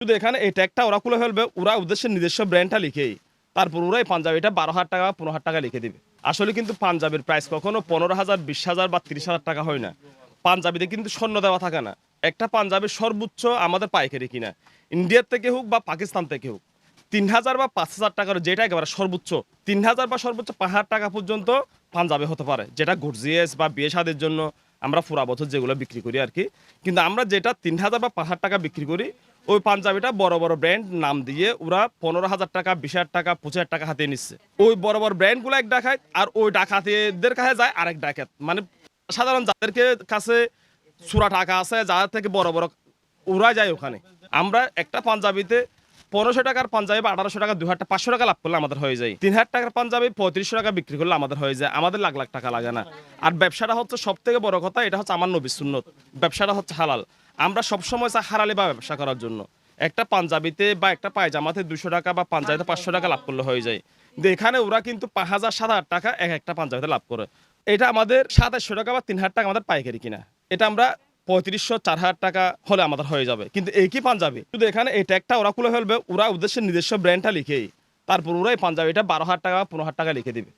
শুধু এখানে এই ট্যাগটা ওরা খুলে ফেলবে, ওরা উদ্দেশ্যে নিজস্ব ব্র্যান্ডটা লিখেই তারপর ওরা এই পাঞ্জাবিটা 12,000 টাকা 15,000 টাকা লিখে দিবে। আসলে কিন্তু পাঞ্জাবির প্রাইস কখনো 15,000 20,000 বা 30,000 টাকা হয় না। পাঞ্জাবিতে কিন্তু স্বর্ণ দেওয়া থাকে না। একটা পাঞ্জাবির সর্বোচ্চ আমাদের পাইকারি কিনা ইন্ডিয়ার থেকে হোক বা পাকিস্তান থেকে হোক 3,000 বা 5,000 টাকার, যেটা একেবারে সর্বোচ্চ 3,000 বা সর্বোচ্চ 5,000 টাকা পর্যন্ত পাঞ্জাবি হতে পারে, যেটা গর্জিয়াস বা বিয়ে শাদির জন্য আমরা পুরা বছর যেগুলো বিক্রি করি আর কি। কিন্তু আমরা যেটা 3,000 বা 5,000 টাকা বিক্রি করি ওই পাঞ্জাবিটা বড় বড় ব্র্যান্ড নাম দিয়ে ওরা 15,000 টাকা 20,000 টাকা 25,000 টাকা হাতে নিচ্ছে। ওই বড় বড় ব্র্যান্ডগুলো এক ডাকাত আর ওই ডাকাতেদের কাছে যায় আরেক ডাকাত, মানে সাধারণ যাদেরকে কাছে চোরা টাকা আছে যাদের থেকে বড় বড় ওরা যায় ওখানে। আমরা একটা পাঞ্জাবিতে 1500 টাকার পাঞ্জাবি বা 1800 টাকা 2,000 500 টাকা লাভ করলে আমাদের হয়ে যায়। 3,000 টাকার পাঞ্জাবি 3500 টাকা বিক্রি করলে আমাদের হয়ে যায়। আমাদের লাখ লাখ টাকা লাগে না। আর ব্যবসাটা হচ্ছে সব থেকে বড় কথা, এটা হচ্ছে আমার নবীর সুন্নত। ব্যবসাটা হচ্ছে হালাল। আমরা সবসময় চাই হালালি বা ব্যবসা করার জন্য। একটা পাঞ্জাবিতে বা একটা পায়জামাতে 200 টাকা বা পাঞ্জাবিতে 500 টাকা লাভ করলে হয়ে যায়। কিন্তু এখানে ওরা কিন্তু 5,000 7,000 টাকা এক একটা পাঞ্জাবিতে লাভ করে। এটা আমাদের 2,700 টাকা বা 3,000 টাকা আমাদের পাইকারি কিনা। এটা আমরা 3500 4,000 টাকা হলে আমাদের হয়ে যাবে। কিন্তু একই পাঞ্জাবি শুধু এখানে এই ট্যাগটা ওরা খুলে ফেলবে, ওরা উদ্দেশ্যে নিজস্ব ব্র্যান্ডটা লিখেই তারপর ওরা এই পাঞ্জাবিটা 12,000 টাকা 15,000 টাকা লিখে দিবে।